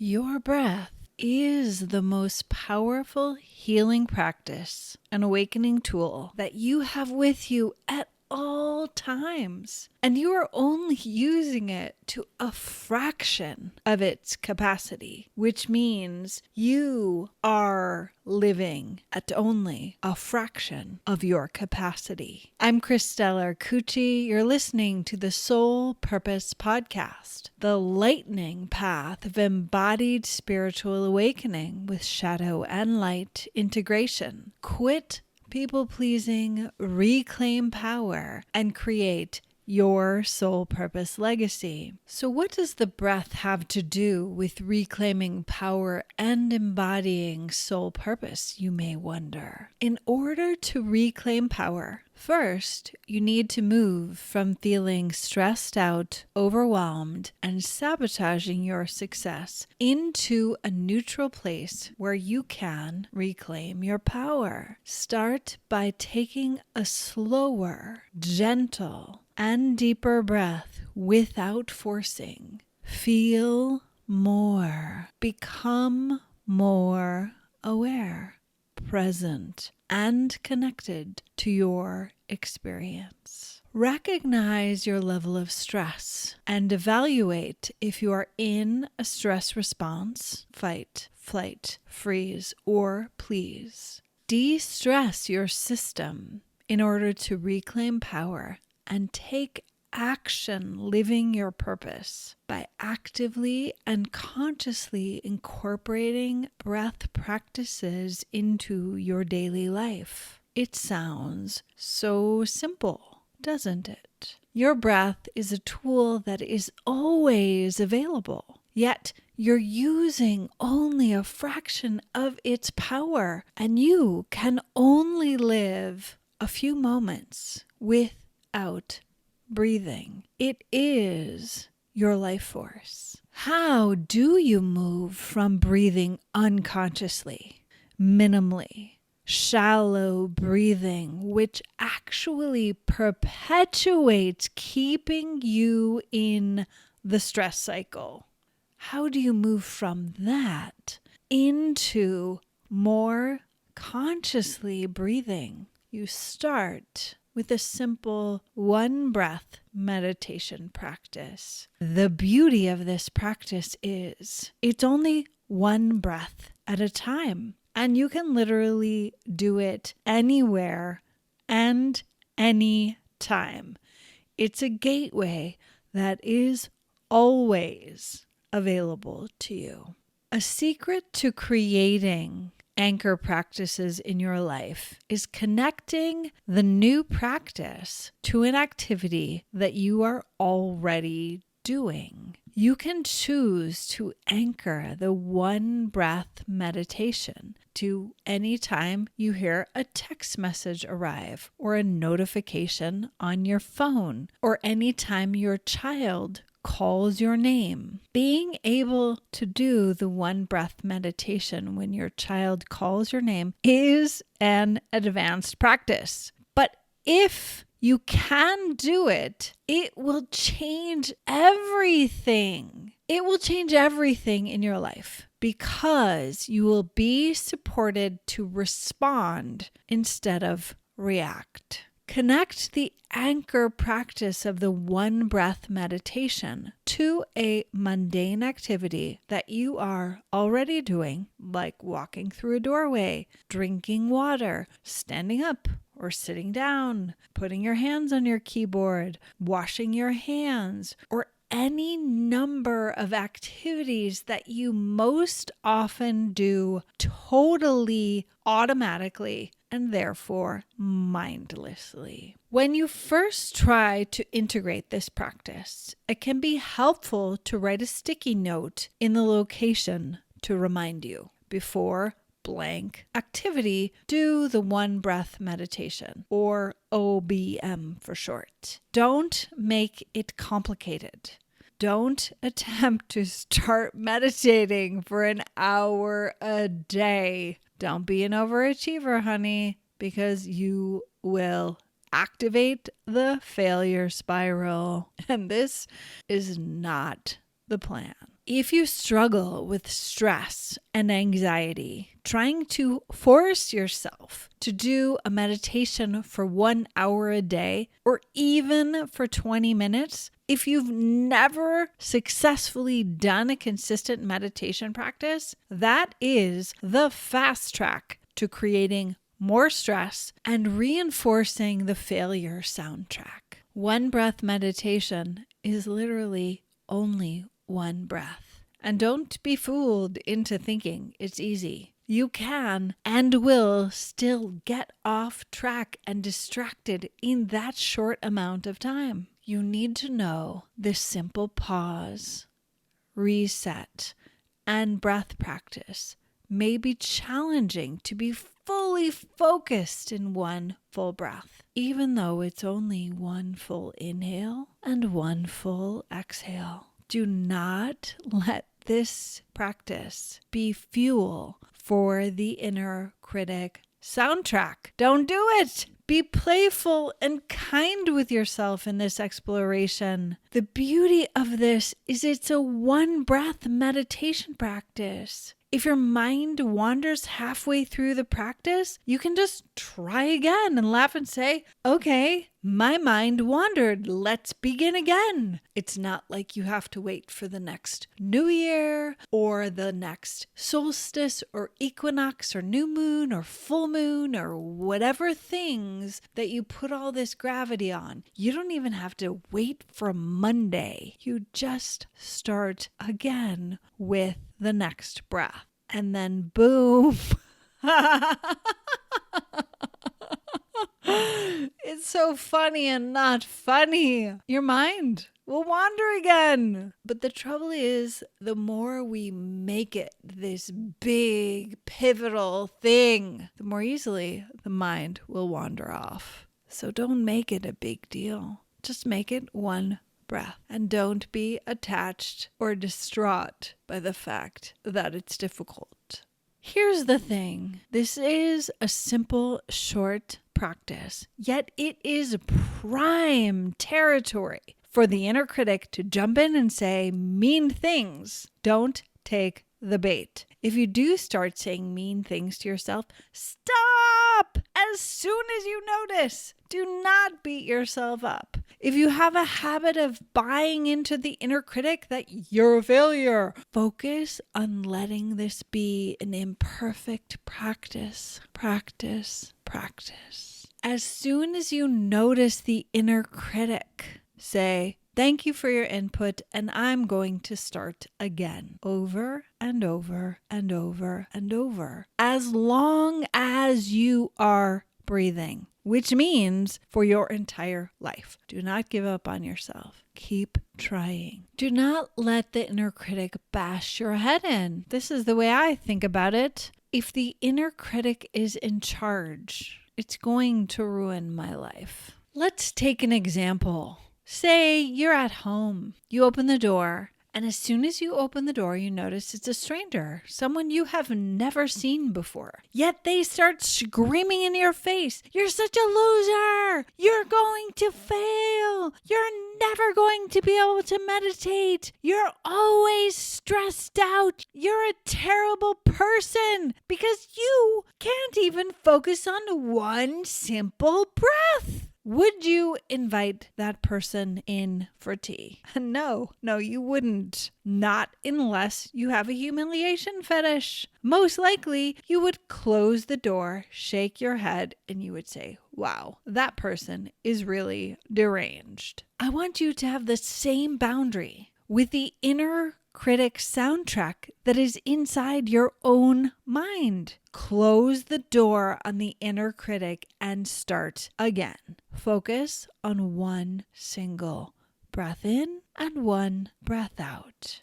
Your breath is the most powerful healing practice and awakening tool that you have with you at all times. And you are only using it to a fraction of its capacity, which means you are living at only a fraction of your capacity. I'm Christella Cucci. You're listening to the Soul Purpose Podcast, the lightning path of embodied spiritual awakening with shadow and light integration. Quit people-pleasing, reclaim power, and create your soul purpose legacy. So what does the breath have to do with reclaiming power and embodying soul purpose, you may wonder? In order to reclaim power, first, you need to move from feeling stressed out, overwhelmed, and sabotaging your success into a neutral place where you can reclaim your power. Start by taking a slower, gentle, and deeper breath without forcing. Feel more. Become more aware, present, and connected to your experience. Recognize your level of stress and evaluate if you are in a stress response, fight, flight, freeze, or please. De-stress your system in order to reclaim power and take action living your purpose by actively and consciously incorporating breath practices into your daily life. It sounds so simple, doesn't it? Your breath is a tool that is always available, yet you're using only a fraction of its power, and you can only live a few moments without breathing. It is your life force. How do you move from breathing unconsciously, minimally, shallow breathing, which actually perpetuates keeping you in the stress cycle? How do you move from that into more consciously breathing? You start with a simple one breath meditation practice. The beauty of this practice is it's only one breath at a time, and you can literally do it anywhere and any time. It's a gateway that is always available to you. A secret to creating anchor practices in your life is connecting the new practice to an activity that you are already doing. You can choose to anchor the one breath meditation to any time you hear a text message arrive or a notification on your phone, or any time your child calls your name. Being able to do the one breath meditation when your child calls your name is an advanced practice. But if you can do it, it will change everything. It will change everything in your life because you will be supported to respond instead of react. Connect the anchor practice of the one breath meditation to a mundane activity that you are already doing, like walking through a doorway, drinking water, standing up or sitting down, putting your hands on your keyboard, washing your hands, or any number of activities that you most often do totally automatically and therefore mindlessly. When you first try to integrate this practice, it can be helpful to write a sticky note in the location to remind you. Before blank activity, do the one breath meditation, or OBM for short. Don't make it complicated. Don't attempt to start meditating for an hour a day. Don't be an overachiever, honey, because you will activate the failure spiral. And this is not the plan. If you struggle with stress and anxiety, trying to force yourself to do a meditation for 1 hour a day or even for 20 minutes, if you've never successfully done a consistent meditation practice, that is the fast track to creating more stress and reinforcing the failure soundtrack. One breath meditation is literally only one breath. And don't be fooled into thinking it's easy. You can and will still get off track and distracted in that short amount of time. You need to know this simple pause, reset, and breath practice may be challenging to be fully focused in one full breath, even though it's only one full inhale and one full exhale. Do not let this practice be fuel for the inner critic soundtrack. Don't do it. Be playful and kind with yourself in this exploration. The beauty of this is it's a one breath meditation practice. If your mind wanders halfway through the practice, you can just try again and laugh and say, okay, my mind wandered. Let's begin again. It's not like you have to wait for the next new year or the next solstice or equinox or new moon or full moon or whatever things that you put all this gravity on. You don't even have to wait for Monday. You just start again with the next breath. And then boom. It's so funny and not funny. Your mind will wander again. But the trouble is, the more we make it this big, pivotal thing, the more easily the mind will wander off. So don't make it a big deal. Just make it one breath. And don't be attached or distraught by the fact that it's difficult. Here's the thing. This is a simple, short practice, yet it is prime territory for the inner critic to jump in and say mean things. Don't take the bait. If you do start saying mean things to yourself, stop as soon as you notice. Do not beat yourself up. If you have a habit of buying into the inner critic that you're a failure, focus on letting this be an imperfect practice. Practice. As soon as you notice the inner critic, say, thank you for your input, and I'm going to start again, over and over and over and over, as long as you are breathing, which means for your entire life. Do not give up on yourself. Keep trying. Do not let the inner critic bash your head in. This is the way I think about it. If the inner critic is in charge, it's going to ruin my life. Let's take an example. Say you're at home. You open the door, and as soon as you open the door, you notice it's a stranger, someone you have never seen before. Yet they start screaming in your face, "You're such a loser! You're going to fail! You're never going to be able to meditate! You're always stressed out! You're a terrible person because you can't even focus on one simple breath!" Would you invite that person in for tea? No, you wouldn't. Not unless you have a humiliation fetish. Most likely, you would close the door, shake your head, and you would say, wow, that person is really deranged. I want you to have the same boundary with the inner critic soundtrack that is inside your own mind. Close the door on the inner critic and start again. Focus on one single breath in and one breath out.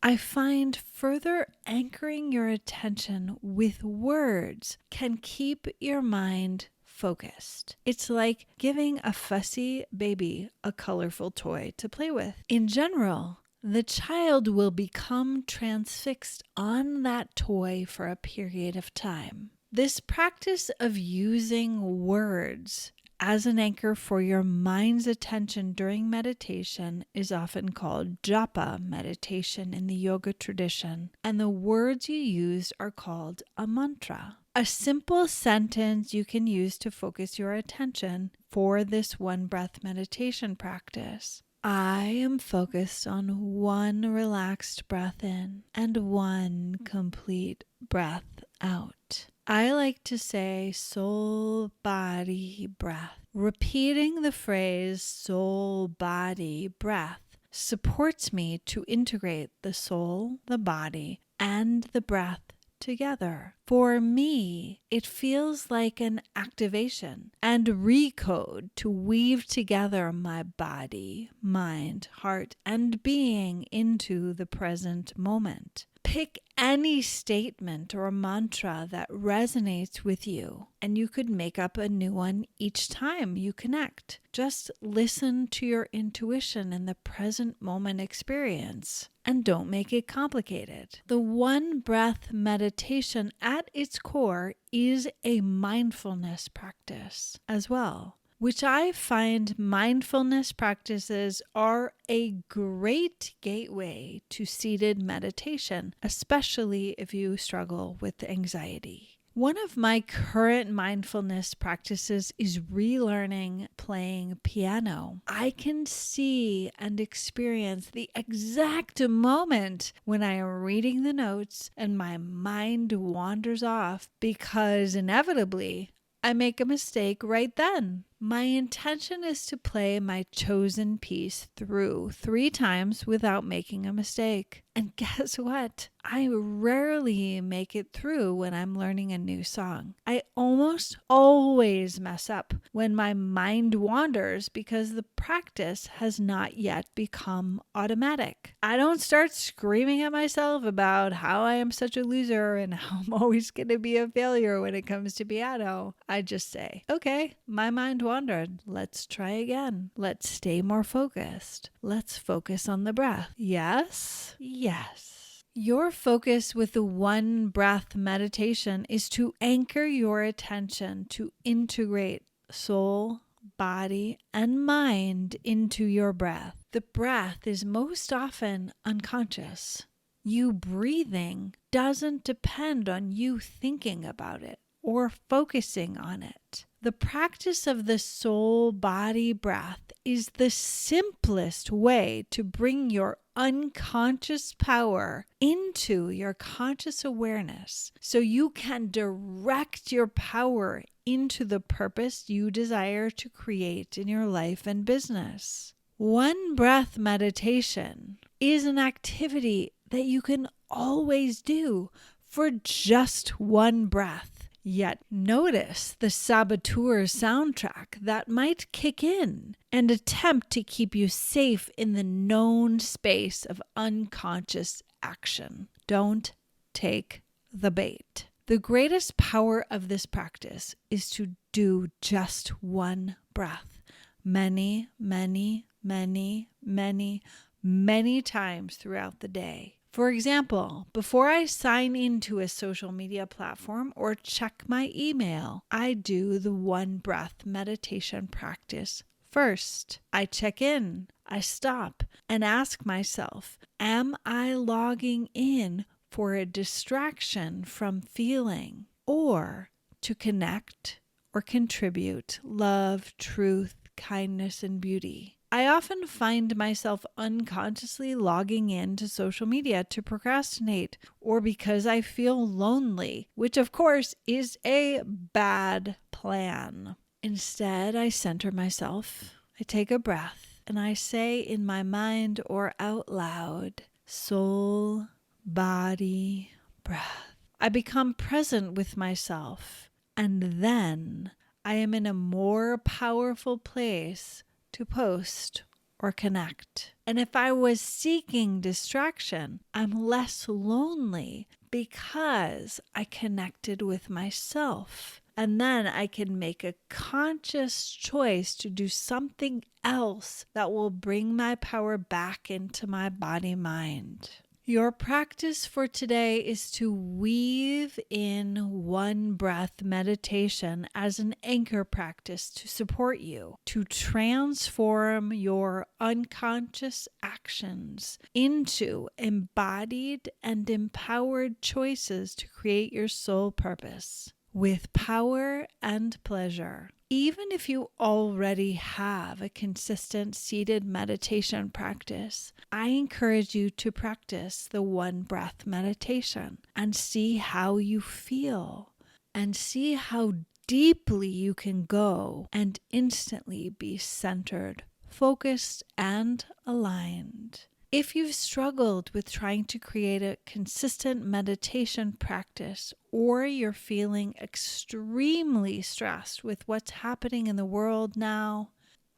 I find further anchoring your attention with words can keep your mind focused. It's like giving a fussy baby a colorful toy to play with. In general, the child will become transfixed on that toy for a period of time. This practice of using words as an anchor for your mind's attention during meditation is often called japa meditation in the yoga tradition, and the words you use are called a mantra. A simple sentence you can use to focus your attention for this one breath meditation practice. I am focused on one relaxed breath in and one complete breath out. I like to say soul, body, breath. Repeating the phrase soul, body, breath supports me to integrate the soul, the body, and the breath together. For me, it feels like an activation and recode to weave together my body, mind, heart, and being into the present moment. Pick any statement or mantra that resonates with you, and you could make up a new one each time you connect. Just listen to your intuition in the present moment experience, and don't make it complicated. The one breath meditation at its core is a mindfulness practice as well, which I find mindfulness practices are a great gateway to seated meditation, especially if you struggle with anxiety. One of my current mindfulness practices is relearning playing piano. I can see and experience the exact moment when I am reading the notes and my mind wanders off because inevitably I make a mistake right then. My intention is to play my chosen piece through 3 times without making a mistake. And guess what? I rarely make it through when I'm learning a new song. I almost always mess up when my mind wanders because the practice has not yet become automatic. I don't start screaming at myself about how I am such a loser and how I'm always going to be a failure when it comes to piano. I just say, okay, my mind wandered. Let's try again. Let's stay more focused. Let's focus on the breath. Yes? Yes. Your focus with the one breath meditation is to anchor your attention to integrate soul, body, and mind into your breath. The breath is most often unconscious. You breathing doesn't depend on you thinking about it or focusing on it. The practice of the soul body breath is the simplest way to bring your unconscious power into your conscious awareness so you can direct your power into the purpose you desire to create in your life and business. One breath meditation is an activity that you can always do for just one breath. Yet notice the saboteur soundtrack that might kick in and attempt to keep you safe in the known space of unconscious action. Don't take the bait. The greatest power of this practice is to do just one breath, many, many, many, many, many times throughout the day. For example, before I sign into a social media platform or check my email, I do the one breath meditation practice first. I check in, I stop, and ask myself, am I logging in for a distraction from feeling or to connect or contribute love, truth, kindness, and beauty? I often find myself unconsciously logging into social media to procrastinate or because I feel lonely, which of course is a bad plan. Instead, I center myself, I take a breath, and I say in my mind or out loud, soul, body, breath. I become present with myself, and then I am in a more powerful place to post or connect. And if I was seeking distraction, I'm less lonely because I connected with myself. And then I can make a conscious choice to do something else that will bring my power back into my body mind. Your practice for today is to weave in one breath meditation as an anchor practice to support you, to transform your unconscious actions into embodied and empowered choices to create your soul purpose with power and pleasure. Even if you already have a consistent seated meditation practice, I encourage you to practice the one breath meditation and see how you feel and see how deeply you can go and instantly be centered, focused, and aligned. If you've struggled with trying to create a consistent meditation practice, or you're feeling extremely stressed with what's happening in the world now,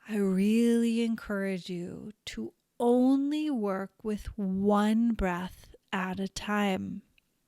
I really encourage you to only work with one breath at a time.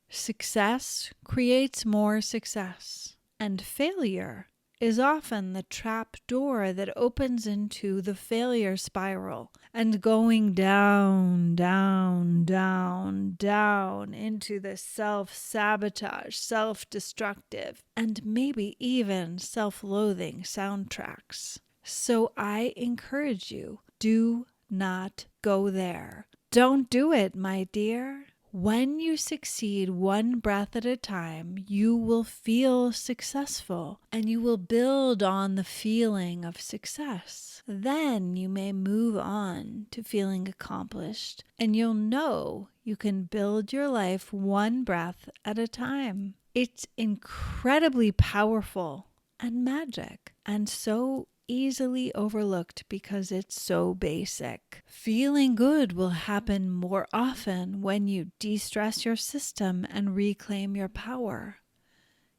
Success creates more success, and failure is often the trap door that opens into the failure spiral and going down, down, down, down into the self-sabotage, self-destructive, and maybe even self-loathing soundtracks. So I encourage you, do not go there. Don't do it, my dear. When you succeed one breath at a time, you will feel successful and you will build on the feeling of success. Then you may move on to feeling accomplished and you'll know you can build your life one breath at a time. It's incredibly powerful and magic and so easily overlooked because it's so basic. Feeling good will happen more often when you de-stress your system and reclaim your power.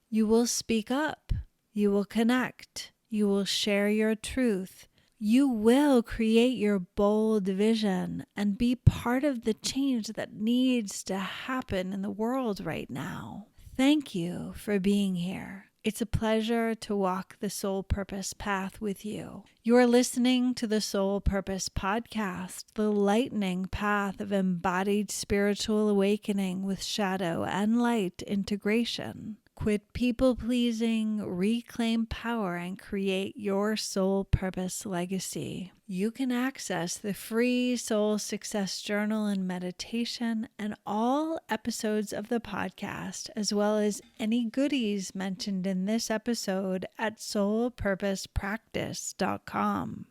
You will speak up. You will connect. You will share your truth. You will create your bold vision and be part of the change that needs to happen in the world right now. Thank you for being here. It's a pleasure to walk the soul purpose path with you. You're listening to the Soul Purpose Podcast, the lightning path of embodied spiritual awakening with shadow and light integration. Quit people-pleasing, reclaim power, and create your soul purpose legacy. You can access the free Soul Success Journal and meditation and all episodes of the podcast, as well as any goodies mentioned in this episode at soulpurposepractice.com.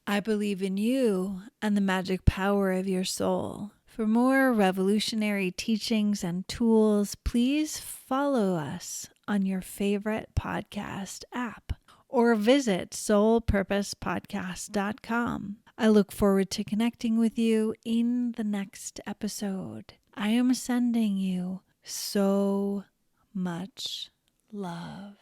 I believe in you and the magic power of your soul. For more revolutionary teachings and tools, please follow us on your favorite podcast app or visit soulpurposepractice.com. I look forward to connecting with you in the next episode. I am sending you so much love.